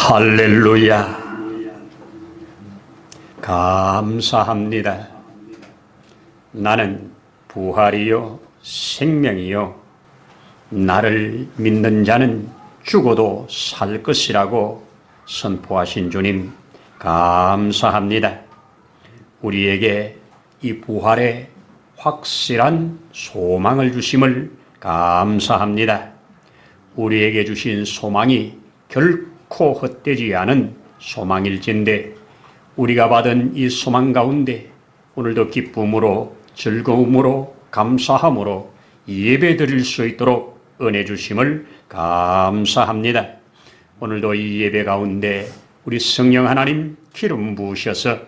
할렐루야. 감사합니다. 나는 부활이요 생명이요 나를 믿는 자는 죽어도 살 것이라고 선포하신 주님 감사합니다. 우리에게 이 부활의 확실한 소망을 주심을 감사합니다. 우리에게 주신 소망이 결코 헛되지 않은 소망일진데 우리가 받은 이 소망 가운데 오늘도 기쁨으로 즐거움으로 감사함으로 예배 드릴 수 있도록 은혜 주심을 감사합니다. 오늘도 이 예배 가운데 우리 성령 하나님 기름 부으셔서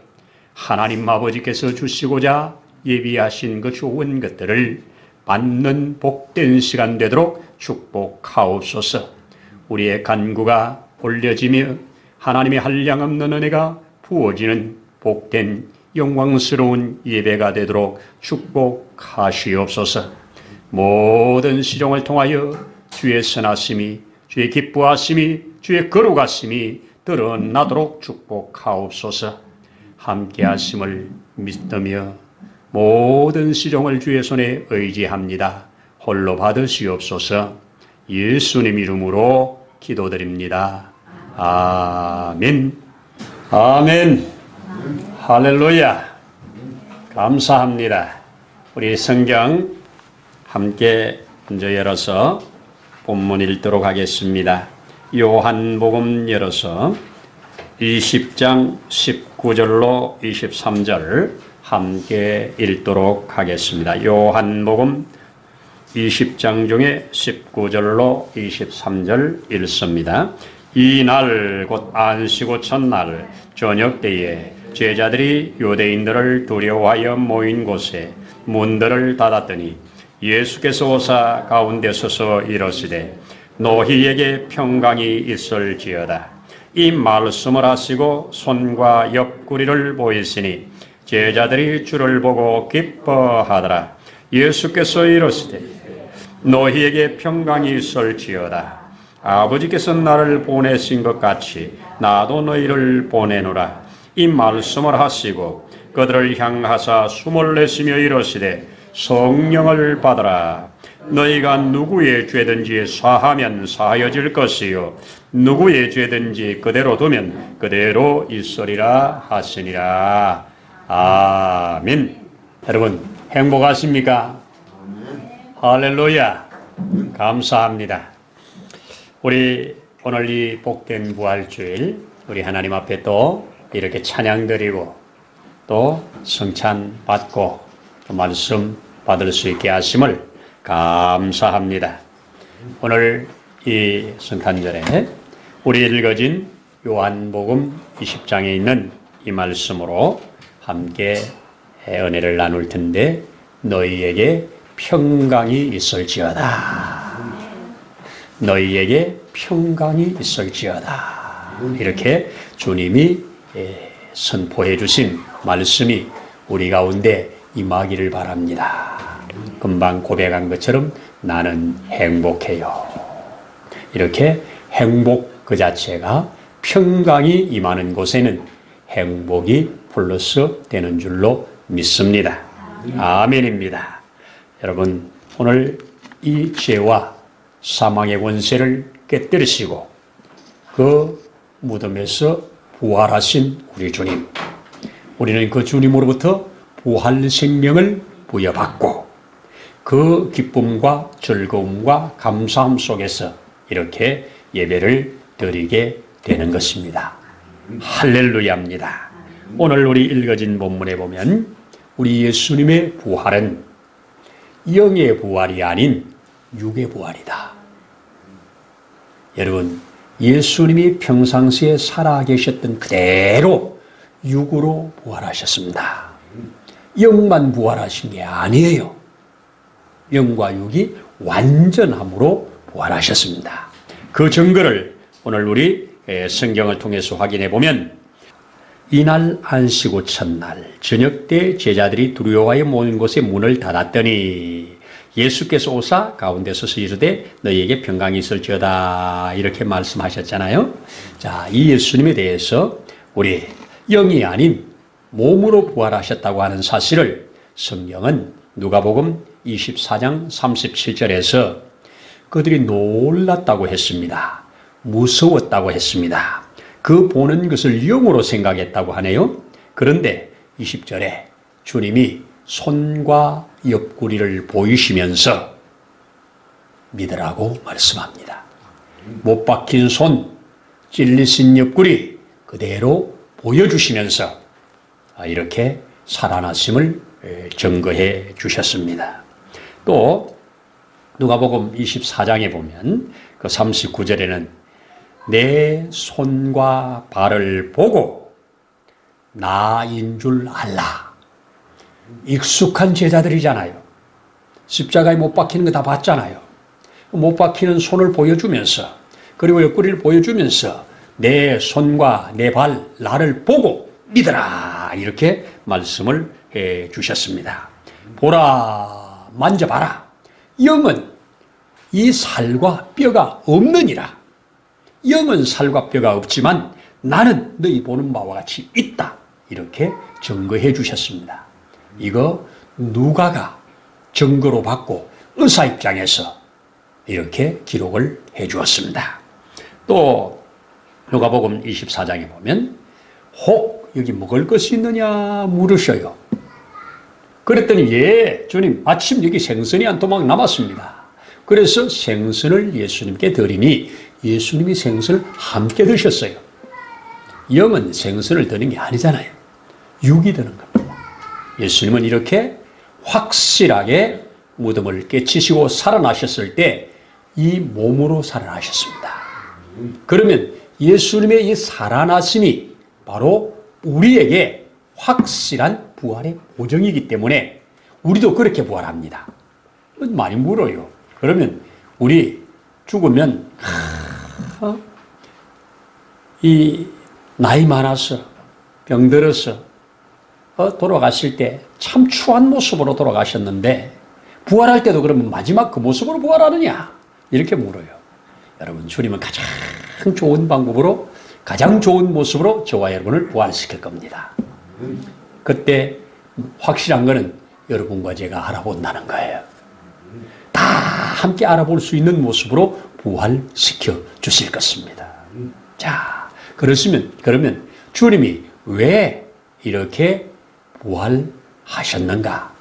하나님 아버지께서 주시고자 예비하신 그 좋은 것들을 받는 복된 시간 되도록 축복하옵소서. 우리의 간구가 올려지며 하나님의 한량없는 은혜가 부어지는 복된 영광스러운 예배가 되도록 축복하시옵소서. 모든 시종을 통하여 주의 선하심이, 주의 기뻐하심이, 주의 거룩하심이 드러나도록 축복하옵소서. 함께 하심을 믿으며 모든 시종을 주의 손에 의지합니다. 홀로 받으시옵소서. 예수님 이름으로 기도드립니다. 아멘. 아멘. 할렐루야. 감사합니다. 우리 성경 함께 먼저 열어서 본문 읽도록 하겠습니다. 요한복음 열어서 20장 19절로 23절 함께 읽도록 하겠습니다. 요한복음 20장 중에 19절로 23절 읽습니다. 이날 곧 안식 첫날 저녁 때에 제자들이 유대인들을 두려워하여 모인 곳에 문들을 닫았더니 예수께서 오사 가운데 서서 이르시되 너희에게 평강이 있을지어다. 이 말씀을 하시고 손과 옆구리를 보이시니 제자들이 주를 보고 기뻐하더라. 예수께서 이르시되 너희에게 평강이 있을지어다. 아버지께서 나를 보내신 것 같이 나도 너희를 보내노라. 이 말씀을 하시고 그들을 향하사 숨을 내쉬며 이르시되 성령을 받으라. 너희가 누구의 죄든지 사하면 사하여질 것이요 누구의 죄든지 그대로 두면 그대로 있으리라 하시니라. 아멘. 여러분 행복하십니까? 할렐루야. 감사합니다. 우리 오늘 이 복된 부활주일 우리 하나님 앞에 또 이렇게 찬양드리고 또 성찬 받고 또 말씀 받을 수 있게 하심을 감사합니다. 오늘 이 성탄절에 우리 읽어진 요한복음 20장에 있는 이 말씀으로 함께 은혜를 나눌 텐데 너희에게 평강이 있을지어다. 너희에게 평강이 있을지어다. 이렇게 주님이 선포해 주신 말씀이 우리 가운데 임하기를 바랍니다. 금방 고백한 것처럼 나는 행복해요. 이렇게 행복 그 자체가 평강이 임하는 곳에는 행복이 플러스 되는 줄로 믿습니다. 아멘입니다. 여러분 오늘 이 죄와 사망의 권세를 깨뜨리시고 그 무덤에서 부활하신 우리 주님, 우리는 그 주님으로부터 부활 생명을 부여받고 그 기쁨과 즐거움과 감사함 속에서 이렇게 예배를 드리게 되는 것입니다. 할렐루야입니다. 오늘 우리 읽어진 본문에 보면 우리 예수님의 부활은 영의 부활이 아닌 육의 부활이다. 여러분 예수님이 평상시에 살아계셨던 그대로 육으로 부활하셨습니다. 영만 부활하신 게 아니에요. 영과 육이 완전함으로 부활하셨습니다. 그 증거를 오늘 우리 성경을 통해서 확인해 보면 이날 안식 후 첫날 저녁 때 제자들이 두려워하여 모인 곳에 문을 닫았더니 예수께서 오사 가운데 서서 이르되 너희에게 평강이 있을지어다 이렇게 말씀하셨잖아요. 자, 이 예수님에 대해서 우리 영이 아닌 몸으로 부활하셨다고 하는 사실을 성경은 누가복음 24장 37절에서 그들이 놀랐다고 했습니다. 무서웠다고 했습니다. 그 보는 것을 영으로 생각했다고 하네요. 그런데 20절에 주님이 손과 옆구리를 보이시면서 믿으라고 말씀합니다. 못 박힌 손, 찔리신 옆구리 그대로 보여주시면서 이렇게 살아나심을 증거해 주셨습니다. 또 누가복음 24장에 보면 그 39절에는 내 손과 발을 보고 나인 줄 알라. 익숙한 제자들이잖아요. 십자가에 못 박히는 거 다 봤잖아요. 못 박히는 손을 보여주면서 그리고 옆구리를 보여주면서 내 손과 내 발, 나를 보고 믿어라 이렇게 말씀을 해 주셨습니다. 보라, 만져봐라. 영은 이 살과 뼈가 없느니라. 영은 살과 뼈가 없지만 나는 너희 보는 바와 같이 있다. 이렇게 증거해 주셨습니다. 이거 누가가 증거로 받고 의사 입장에서 이렇게 기록을 해 주었습니다. 또 누가복음 24장에 보면 혹 여기 먹을 것이 있느냐 물으셔요. 그랬더니 예 주님 마침 여기 생선이 한 토막 남았습니다. 그래서 생선을 예수님께 드리니 예수님이 생선을 함께 드셨어요. 영은 생선을 드는 게 아니잖아요. 육이 드는 겁니다. 예수님은 이렇게 확실하게 무덤을 깨치시고 살아나셨을 때 이 몸으로 살아나셨습니다. 그러면 예수님의 이 살아나심이 바로 우리에게 확실한 부활의 보정이기 때문에 우리도 그렇게 부활합니다. 많이 물어요. 그러면 우리 죽으면 이 나이 많아서 병들어서 돌아가실 때 참 추한 모습으로 돌아가셨는데 부활할 때도 그러면 마지막 그 모습으로 부활하느냐 이렇게 물어요. 여러분 주님은 가장 좋은 방법으로 가장 좋은 모습으로 저와 여러분을 부활시킬 겁니다. 그때 확실한 거는 여러분과 제가 알아본다는 거예요. 다 함께 알아볼 수 있는 모습으로 부활시켜 주실 것입니다. 자, 그러면 주님이 왜 이렇게 부활하셨는가?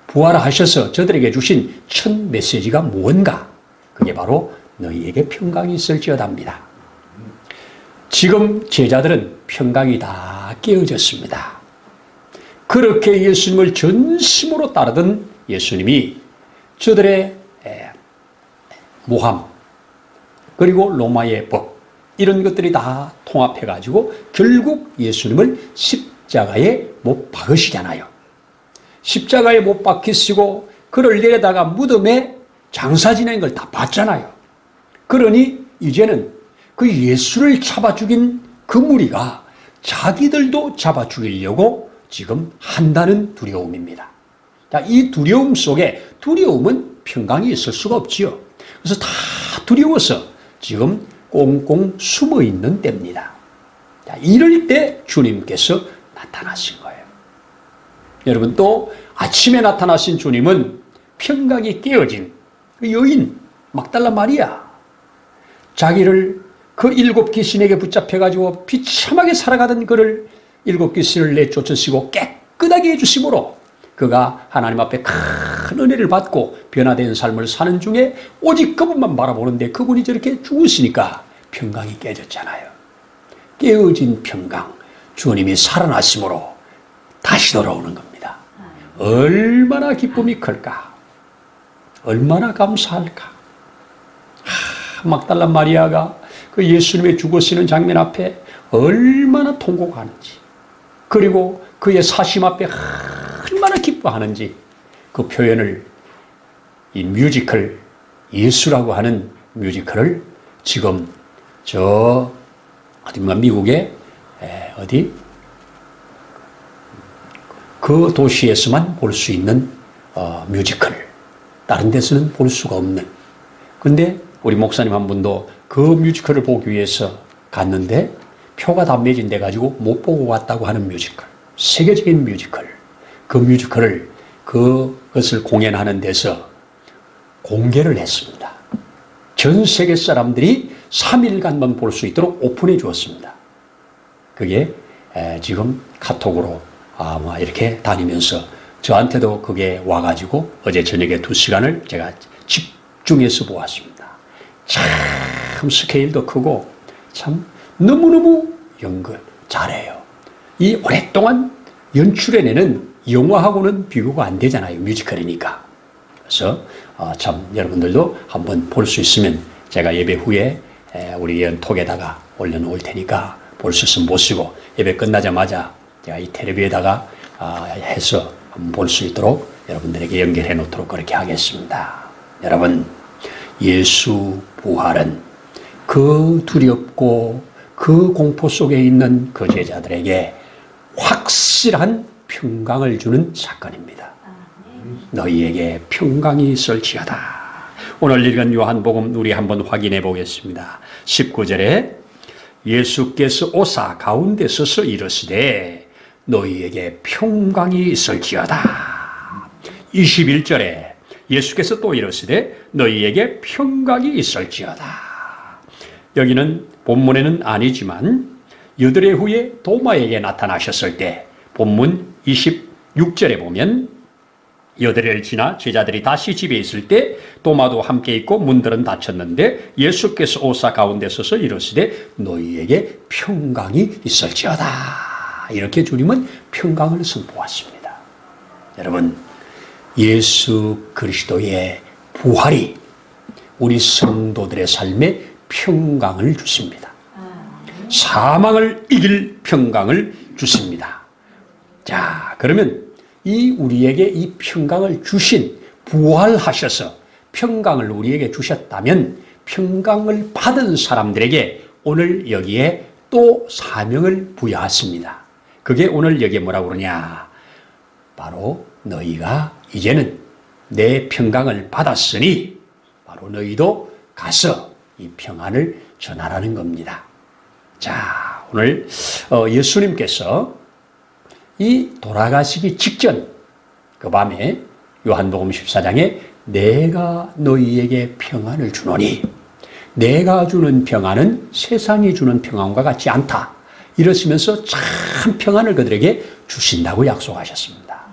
부활하셔서 저들에게 주신 첫 메시지가 무언가? 그게 바로 너희에게 평강이 있을지어다입니다. 지금 제자들은 평강이 다 깨어졌습니다. 그렇게 예수님을 전심으로 따르던 예수님이 저들의 모함 그리고 로마의 법 이런 것들이 다 통합해가지고 결국 예수님을 십자가에 못 박으시잖아요. 십자가에 못 박히시고 그를 내려다가 무덤에 장사 지낸 걸 다 봤잖아요. 그러니 이제는 그 예수를 잡아 죽인 그 무리가 자기들도 잡아 죽이려고 지금 한다는 두려움입니다. 자, 이 두려움 속에 두려움은 평강이 있을 수가 없지요. 그래서 다 두려워서 지금 꽁꽁 숨어 있는 때입니다. 자, 이럴 때 주님께서 나타나신 거예요. 여러분 또 아침에 나타나신 주님은 평강이 깨어진 그 여인 막달라 마리아 자기를 그 7 귀신에게 붙잡혀가지고 비참하게 살아가던 그를 7 귀신을 내쫓으시고 깨끗하게 해주심으로 그가 하나님 앞에 큰 은혜를 받고 변화된 삶을 사는 중에 오직 그분만 바라보는데 그분이 저렇게 죽으시니까 평강이 깨졌잖아요. 깨어진 평강, 주님이 살아나심으로 다시 돌아오는 겁니다. 얼마나 기쁨이 클까? 얼마나 감사할까? 막달라 마리아가 그 예수님의 죽으시는 장면 앞에 얼마나 통곡하는지 그리고 그의 사심 앞에 얼마나 기뻐하는지 그 표현을 이 뮤지컬 예수라고 하는 뮤지컬을 지금 저 어딘가 미국의 어디 그 도시에서만 볼 수 있는 뮤지컬 다른 데서는 볼 수가 없는. 근데 우리 목사님 한 분도 그 뮤지컬을 보기 위해서 갔는데 표가 다 매진돼 가지고 못 보고 왔다고 하는 뮤지컬, 세계적인 뮤지컬, 그 뮤지컬을 그것을 공연하는 데서 공개를 했습니다. 전 세계 사람들이 3일간만 볼 수 있도록 오픈해 주었습니다. 그게 지금 카톡으로 아마 이렇게 다니면서 저한테도 그게 와가지고 어제 저녁에 2시간을 제가 집중해서 보았습니다. 참 스케일도 크고 참 너무너무 연극 잘해요. 이 오랫동안 연출해내는 영화하고는 비교가 안 되잖아요. 뮤지컬이니까. 그래서 참 여러분들도 한번 볼 수 있으면 제가 예배 후에 우리 연톡에다가 올려놓을 테니까 볼 수 있으면 보시고 예배 끝나자마자 제가 이 텔레비에다가 해서 한번 볼 수 있도록 여러분들에게 연결해 놓도록 그렇게 하겠습니다. 여러분, 예수 부활은 그 두렵고 그 공포 속에 있는 그 제자들에게 확실한 평강을 주는 사건입니다. 너희에게 평강이 있을지어다. 오늘 읽은 요한복음 우리 한번 확인해 보겠습니다. 19절에 예수께서 오사 가운데 서서 이르시되 너희에게 평강이 있을지어다. 21절에 예수께서 또 이르시되 너희에게 평강이 있을지어다. 여기는 본문에는 아니지만 여드레 후에 도마에게 나타나셨을 때 본문 26절에 보면 여드레를 지나 제자들이 다시 집에 있을 때 도마도 함께 있고 문들은 닫혔는데 예수께서 오사 가운데 서서 이르시되 너희에게 평강이 있을지어다. 이렇게 주님은 평강을 선포하십니다. 여러분, 예수 그리스도의 부활이 우리 성도들의 삶에 평강을 주십니다. 사망을 이길 평강을 주십니다. 자, 그러면 이 우리에게 이 평강을 주신, 부활하셔서 평강을 우리에게 주셨다면 평강을 받은 사람들에게 오늘 여기에 또 사명을 부여하십니다. 그게 오늘 여기에 뭐라고 그러냐? 바로 너희가 이제는 내 평강을 받았으니 바로 너희도 가서 이 평안을 전하라는 겁니다. 자, 오늘 예수님께서 이 돌아가시기 직전 그 밤에 요한복음 14장에 내가 너희에게 평안을 주노니 내가 주는 평안은 세상이 주는 평안과 같지 않다. 이러시면서 참 평안을 그들에게 주신다고 약속하셨습니다.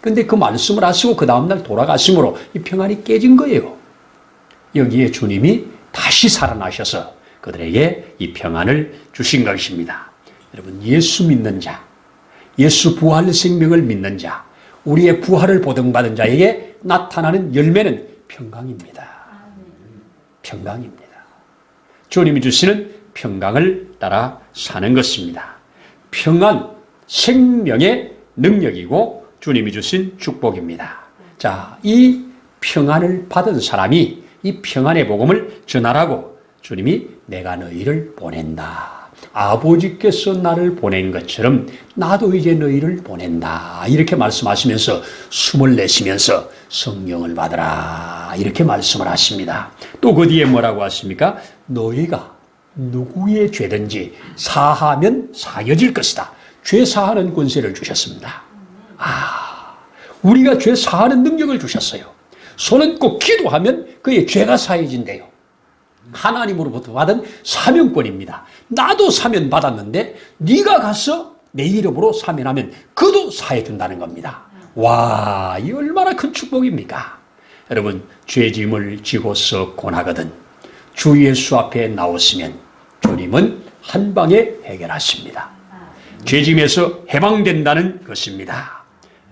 그런데 그 말씀을 하시고 그 다음날 돌아가심으로 이 평안이 깨진 거예요. 여기에 주님이 다시 살아나셔서 그들에게 이 평안을 주신 것입니다. 여러분, 예수 믿는 자, 예수 부활 생명을 믿는 자, 우리의 부활을 보증받은 자에게 나타나는 열매는 평강입니다. 평강입니다. 주님이 주시는 평강을 따라 사는 것입니다. 평안, 생명의 능력이고 주님이 주신 축복입니다. 자, 이 평안을 받은 사람이 이 평안의 복음을 전하라고 주님이 내가 너희를 보낸다. 아버지께서 나를 보낸 것처럼 나도 이제 너희를 보낸다. 이렇게 말씀하시면서 숨을 내쉬면서 성령을 받으라. 이렇게 말씀을 하십니다. 또 그 뒤에 뭐라고 하십니까? 너희가 누구의 죄든지 사하면 사여질 것이다. 죄 사하는 권세를 주셨습니다. 우리가 죄 사하는 능력을 주셨어요. 손은 꼭 기도하면 그의 죄가 사해진대요. 하나님으로부터 받은 사명권입니다. 나도 사면 받았는데 네가 가서 내 이름으로 사면하면 그도 사해준다는 겁니다. 와, 이 얼마나 큰 축복입니까? 여러분, 죄짐을 지고서 고나거든 주 예수 앞에 나오시면 주님은 한 방에 해결하십니다. 죄짐에서 해방된다는 것입니다.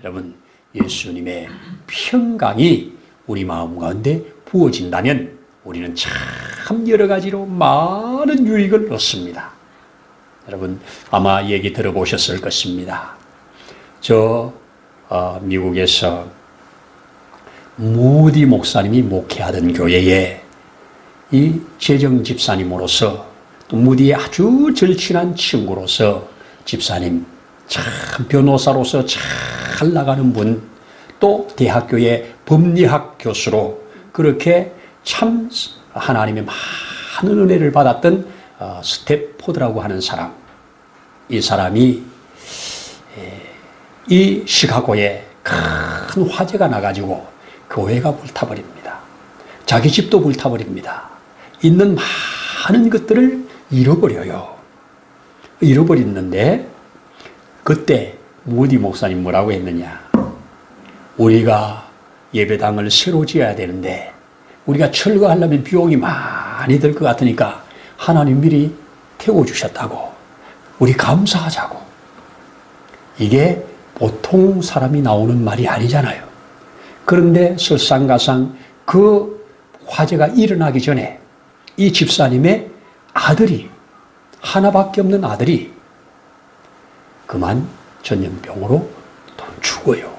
여러분, 예수님의 평강이 우리 마음 가운데 부어진다면 우리는 참 여러 가지로 많은 유익을 얻습니다. 여러분, 아마 얘기 들어보셨을 것입니다. 미국에서 무디 목사님이 목회하던 교회에 이 재정 집사님으로서 또 무디의 아주 절친한 친구로서 집사님, 참 변호사로서 잘 나가는 분, 또 대학교의 법리학 교수로 그렇게 참 하나님의 많은 은혜를 받았던 스태포드라고 하는 사람, 이 사람이 이 시카고에 큰 화재가 나가지고 교회가 불타버립니다. 자기 집도 불타버립니다. 있는 많은 것들을 잃어버려요. 잃어버렸는데 그때 무디 목사님 뭐라고 했느냐. 우리가 예배당을 새로 지어야 되는데 우리가 철거하려면 비용이 많이 들 것 같으니까 하나님 미리 태워주셨다고. 우리 감사하자고. 이게 보통 사람이 나오는 말이 아니잖아요. 그런데 설상가상 그 화재가 일어나기 전에 이 집사님의 아들이, 하나밖에 없는 아들이 그만 전염병으로 죽어요.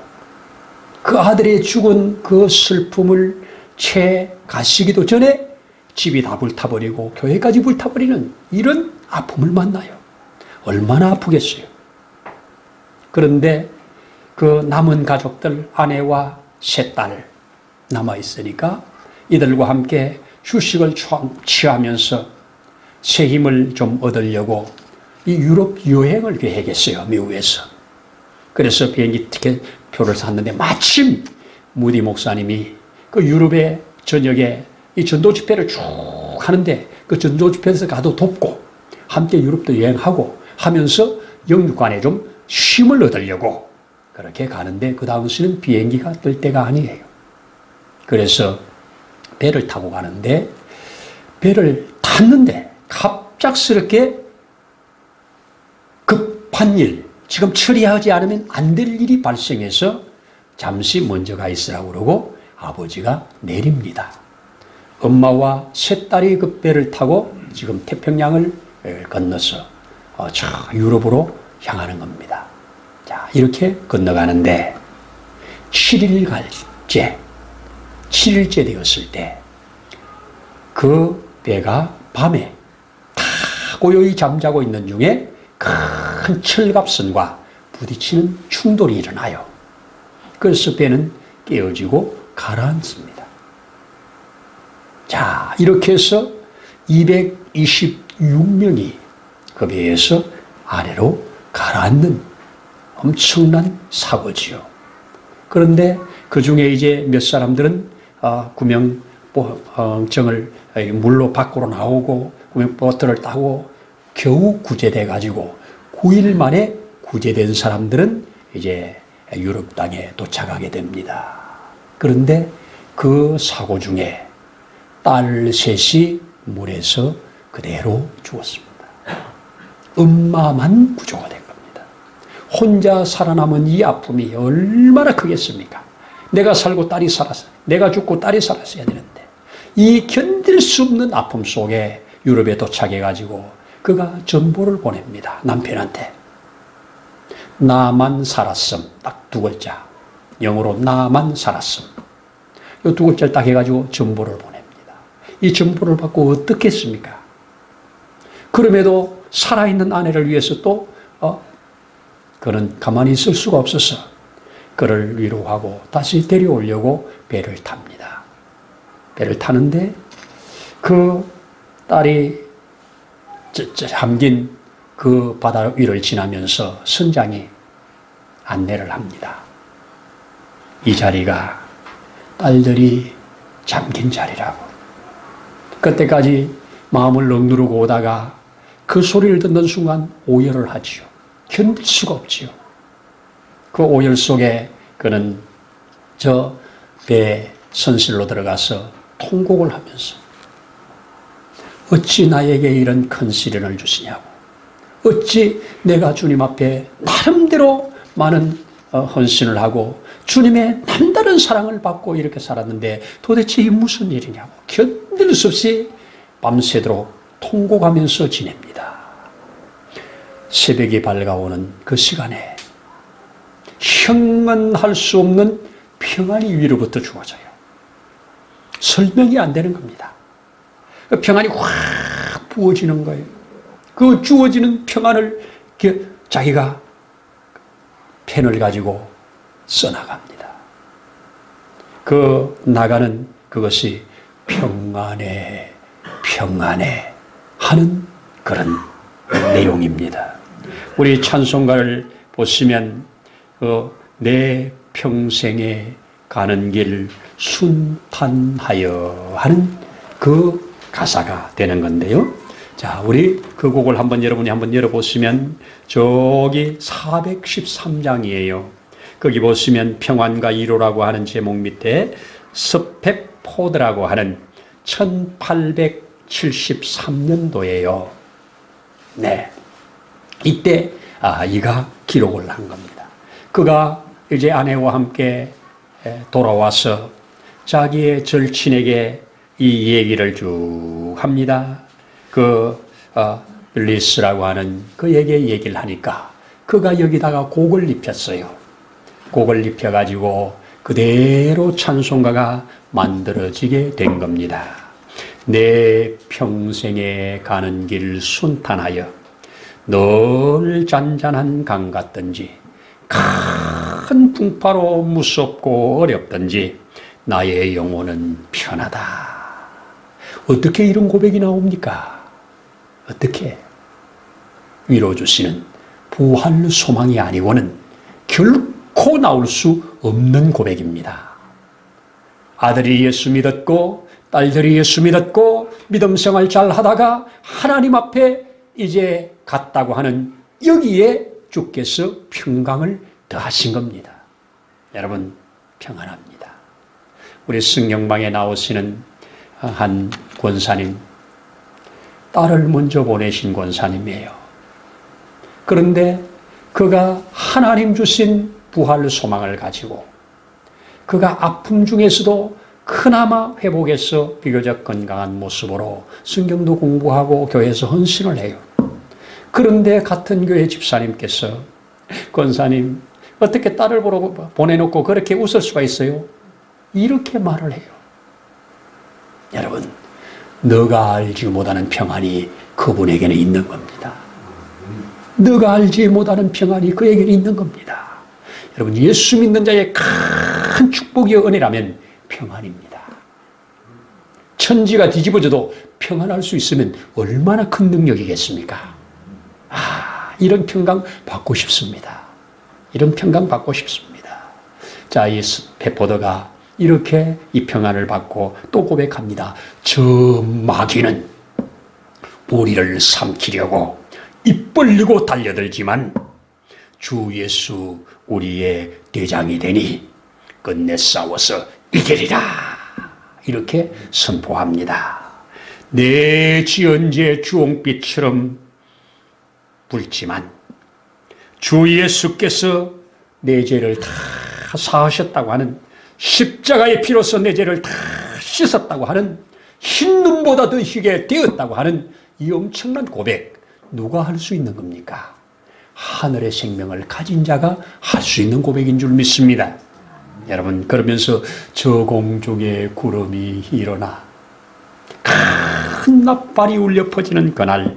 그 아들의 죽은 그 슬픔을 채 가시기도 전에 집이 다 불타버리고 교회까지 불타버리는 이런 아픔을 만나요. 얼마나 아프겠어요. 그런데 그 남은 가족들, 아내와 세 딸 남아있으니까 이들과 함께 휴식을 취하면서 새 힘을 좀 얻으려고 이 유럽 여행을 계획했어요. 미국에서. 그래서 비행기 티켓표를 샀는데 마침 무디 목사님이 그 유럽의 저녁에 이 전도 집회를 쭉 하는데 그 전도 집회에서 가도 돕고 함께 유럽도 여행하고 하면서 영육간에 좀 쉼을 얻으려고 그렇게 가는데 그 당시는 비행기가 뜰 때가 아니에요. 그래서 배를 타고 가는데 배를 탔는데 갑작스럽게 급한 일, 지금 처리하지 않으면 안 될 일이 발생해서 잠시 먼저 가 있으라고 그러고 아버지가 내립니다. 엄마와 세 딸이 그 배를 타고 지금 태평양을 건너서 저 유럽으로 향하는 겁니다. 자, 이렇게 건너가는데 7일째 되었을 때 그 배가 밤에 다 고요히 잠자고 있는 중에 큰 철갑선과 부딪히는 충돌이 일어나요. 그래서 배는 깨어지고 가라앉습니다. 자, 이렇게 해서 226명이 그 배에서 아래로 가라앉는 엄청난 사고지요. 그런데 그 중에 이제 몇 사람들은 구명정을 물로 밖으로 나오고 구명보트를 타고 겨우 구제돼 가지고 9일 만에 구제된 사람들은 이제 유럽 땅에 도착하게 됩니다. 그런데 그 사고 중에 딸 셋이 물에서 그대로 죽었습니다. 엄마만 구조가 된 겁니다. 혼자 살아남은 이 아픔이 얼마나 크겠습니까? 내가 살고 딸이 살았어요. 내가 죽고 딸이 살았어야 되는데 이 견딜 수 없는 아픔 속에 유럽에 도착해가지고 그가 전보를 보냅니다. 남편한테. 나만 살았음. 딱 두 글자. 영어로 나만 살았음. 이 두 글자를 딱 해가지고 전보를 보냅니다. 이 전보를 받고 어떻겠습니까? 그럼에도 살아있는 아내를 위해서 또 그는 가만히 있을 수가 없어서 그를 위로하고 다시 데려오려고 배를 탑니다. 배를 타는데 그 딸이 잠긴 그 바다 위를 지나면서 선장이 안내를 합니다. 이 자리가 딸들이 잠긴 자리라고. 그때까지 마음을 억누르고 오다가 그 소리를 듣는 순간 오열을 하지요. 견딜 수가 없지요. 그 오열 속에 그는 저 배 선실로 들어가서 통곡을 하면서 어찌 나에게 이런 큰 시련을 주시냐고. 어찌 내가 주님 앞에 나름대로 많은 헌신을 하고 주님의 남다른 사랑을 받고 이렇게 살았는데 도대체 이 무슨 일이냐고 견딜 수 없이 밤새도록 통곡하면서 지냅니다. 새벽이 밝아오는 그 시간에 형언할 수 없는 평안이 위로부터 주어져요. 설명이 안 되는 겁니다. 그 평안이 확 부어지는 거예요. 그 주어지는 평안을 자기가 펜을 가지고 써나갑니다. 그 나가는 그것이 평안해, 평안해 하는 그런 내용입니다. 우리 찬송가를 보시면 내 평생에 가는 길 순탄하여 하는 그 가사가 되는 건데요. 자, 우리 그 곡을 여러분이 한번 열어보시면 저기 413장이에요. 거기 보시면 평안과 위로라고 하는 제목 밑에 스페포드라고 하는 1873년도예요. 네. 이때 이가 기록을 한 겁니다. 그가 이제 아내와 함께 돌아와서 자기의 절친에게 이 얘기를 쭉 합니다. 리스라고 하는 그에게 얘기를 하니까 그가 여기다가 곡을 입혔어요. 곡을 입혀가지고 그대로 찬송가가 만들어지게 된 겁니다. 내 평생에 가는 길 순탄하여 늘 잔잔한 강 같든지 큰 풍파로 무섭고 어렵든지 나의 영혼은 편하다. 어떻게 이런 고백이 나옵니까? 어떻게? 위로 주시는 부활 소망이 아니고는 결코 나올 수 없는 고백입니다. 아들이 예수 믿었고 딸들이 예수 믿었고 믿음 생활 잘 하다가 하나님 앞에 이제 갔다고 하는 여기에 주께서 평강을 더하신 겁니다. 여러분 평안합니다. 우리 성경방에 나오시는 한 권사님, 딸을 먼저 보내신 권사님이에요. 그런데 그가 하나님 주신 부활 소망을 가지고 그가 아픔 중에서도 그나마 회복해서 비교적 건강한 모습으로 성경도 공부하고 교회에서 헌신을 해요. 그런데 같은 교회 집사님께서 권사님 어떻게 딸을 보내놓고 그렇게 웃을 수가 있어요? 이렇게 말을 해요. 여러분, 너가 알지 못하는 평안이 그분에게는 있는 겁니다. 너가 알지 못하는 평안이 그에게는 있는 겁니다. 여러분, 예수 믿는 자의 큰 축복이요 은혜라면 평안입니다. 천지가 뒤집어져도 평안할 수 있으면 얼마나 큰 능력이겠습니까? 이런 평강 받고 싶습니다. 이런 평강 받고 싶습니다. 자, 이 스페포드가 이렇게 이 평안을 받고 또 고백합니다. 저 마귀는 우리를 삼키려고 입 벌리고 달려들지만 주 예수 우리의 대장이 되니 끝내 싸워서 이기리라. 이렇게 선포합니다. 내 지은 죄 주홍빛처럼 붉지만 주 예수께서 내 죄를 다 사하셨다고 하는 십자가의 피로서 내 죄를 다 씻었다고 하는 흰 눈보다 더 희게 되었다고 하는 이 엄청난 고백, 누가 할 수 있는 겁니까? 하늘의 생명을 가진 자가 할 수 있는 고백인 줄 믿습니다. 여러분, 그러면서 저 공중에 구름이 일어나 큰 나팔이 울려 퍼지는 그날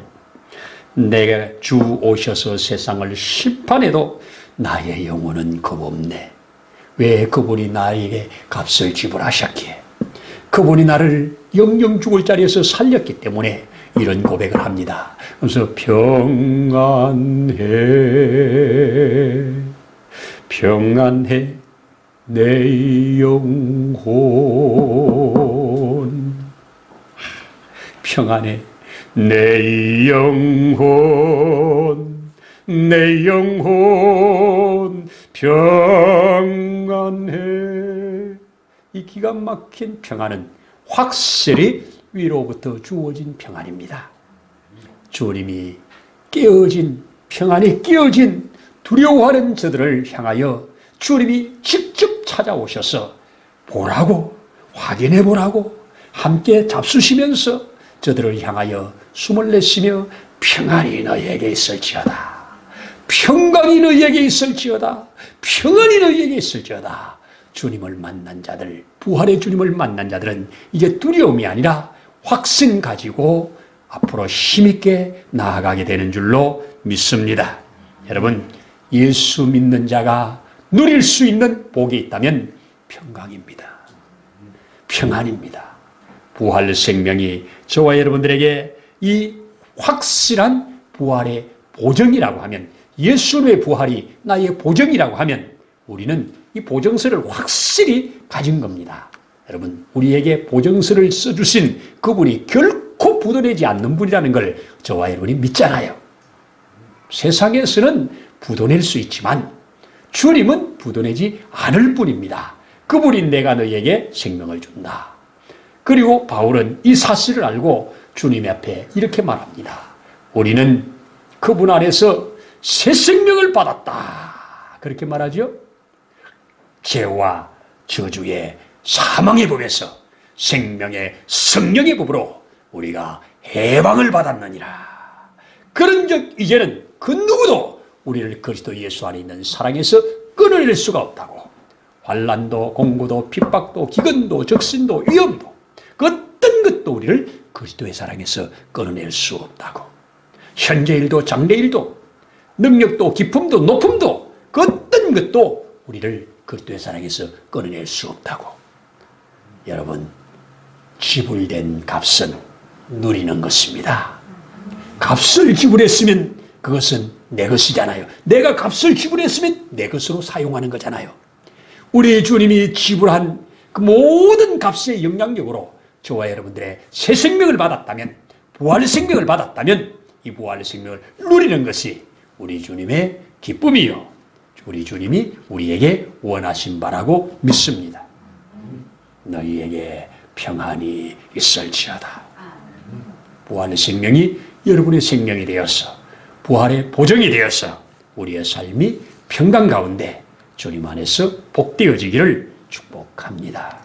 내가 주 오셔서 세상을 심판해도 나의 영혼은 겁없네. 왜? 그분이 나에게 값을 지불하셨기에, 그분이 나를 영영 죽을 자리에서 살렸기 때문에 이런 고백을 합니다. 그래서 평안해 평안해 내 영혼, 평안해 내 영혼, 내 영혼 평안해. 이 기가 막힌 평안은 확실히 위로부터 주어진 평안입니다. 주님이 깨어진, 평안이 깨어진 두려워하는 저들을 향하여 주님이 직접 찾아오셔서 보라고, 확인해 보라고 함께 잡수시면서 저들을 향하여 숨을 내쉬며 평안이 너에게 있을지어다, 평강이 너에게 있을지어다, 평안이 너에게 있을지어다. 주님을 만난 자들, 부활의 주님을 만난 자들은 이제 두려움이 아니라 확신 가지고 앞으로 힘있게 나아가게 되는 줄로 믿습니다. 여러분, 예수 믿는 자가 누릴 수 있는 복이 있다면 평강입니다. 평안입니다. 부활 생명이 저와 여러분들에게 이 확실한 부활의 보정이라고 하면, 예수의 부활이 나의 보정이라고 하면 우리는 이 보정서를 확실히 가진 겁니다. 여러분, 우리에게 보정서를 써주신 그분이 결코 부도내지 않는 분이라는 걸 저와 여러분이 믿잖아요. 세상에서는 부도낼 수 있지만 주님은 부도내지 않을 분입니다. 그분이 내가 너에게 생명을 준다. 그리고 바울은 이 사실을 알고 주님 앞에 이렇게 말합니다. 우리는 그분 안에서 새 생명을 받았다. 그렇게 말하죠. 죄와 저주의 사망의 법에서 생명의 성령의 법으로 우리가 해방을 받았느니라. 그런즉 이제는 그 누구도 우리를 그리스도 예수 안에 있는 사랑에서 끊어낼 수가 없다고. 환난도 공고도 핍박도 기근도 적신도 위험도 그 어떤 것도 우리를 그리스도의 사랑에서 끊어낼 수 없다고. 현재 일도 장래 일도 능력도 기품도 높음도 그 어떤 것도 우리를 그리스도의 사랑에서 끊어낼 수 없다고. 여러분, 지불된 값은 누리는 것입니다. 값을 지불했으면 그것은 내 것이잖아요. 내가 값을 지불했으면 내 것으로 사용하는 거잖아요. 우리 주님이 지불한 그 모든 값의 영향력으로 저와 여러분들의 새 생명을 받았다면, 부활 생명을 받았다면 이 부활 생명을 누리는 것이 우리 주님의 기쁨이요, 우리 주님이 우리에게 원하신 바라고 믿습니다. 너희에게 평안이 있을지어다. 부활의 생명이 여러분의 생명이 되어서, 부활의 보정이 되어서 우리의 삶이 평강 가운데 주님 안에서 복되어지기를 축복합니다.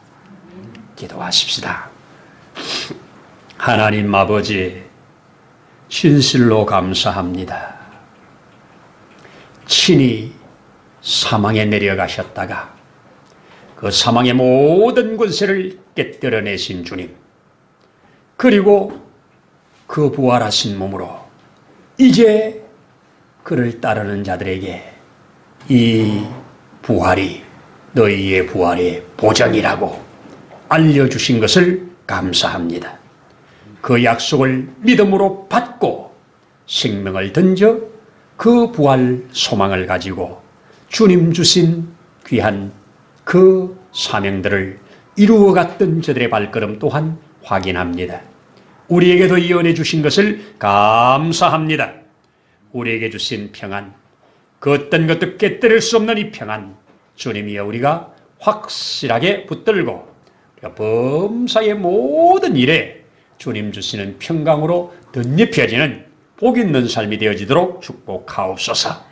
기도하십시다. 하나님 아버지, 진실로 감사합니다. 친히 사망에 내려가셨다가 그 사망의 모든 권세를 깨뜨려내신 주님, 그리고 그 부활하신 몸으로 이제 그를 따르는 자들에게 이 부활이 너희의 부활의 보장이라고 알려주신 것을 감사합니다. 그 약속을 믿음으로 받고 생명을 던져 그 부활 소망을 가지고 주님 주신 귀한 그 사명들을 이루어갔던 저들의 발걸음 또한 확인합니다. 우리에게도 이언해 주신 것을 감사합니다. 우리에게 주신 평안, 그 어떤 것도 깨뜨릴 수 없는 이 평안, 주님이여 우리가 확실하게 붙들고 범사의 모든 일에 주님 주시는 평강으로 덧입혀지는 복 있는 삶이 되어지도록 축복하옵소서.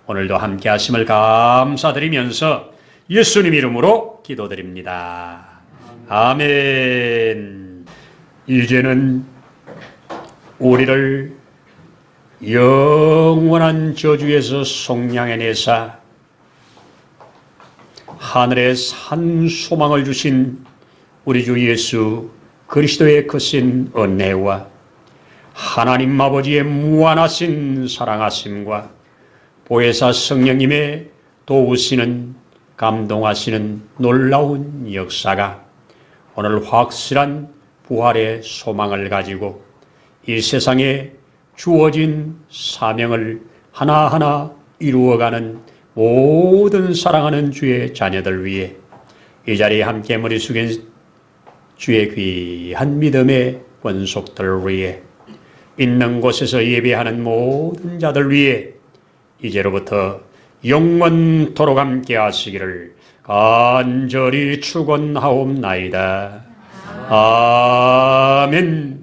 오늘도 함께 하심을 감사드리면서 예수님 이름으로 기도드립니다. 아멘. 이제는 우리를 영원한 저주에서 속량해내사 하늘의 산 소망을 주신 우리 주 예수 그리스도의 크신 은혜와 하나님 아버지의 무한하신 사랑하심과 보혜사 성령님의 도우시는 감동하시는 놀라운 역사가 오늘 확실한 부활의 소망을 가지고 이 세상에 주어진 사명을 하나하나 이루어가는 모든 사랑하는 주의 자녀들 위해 이 자리에 함께 머리 숙인 주의 귀한 믿음의 권속들 위해 있는 곳에서 예배하는 모든 자들 위해 이제로부터 영원토록 함께 하시기를 간절히 축원하옵나이다. 아멘.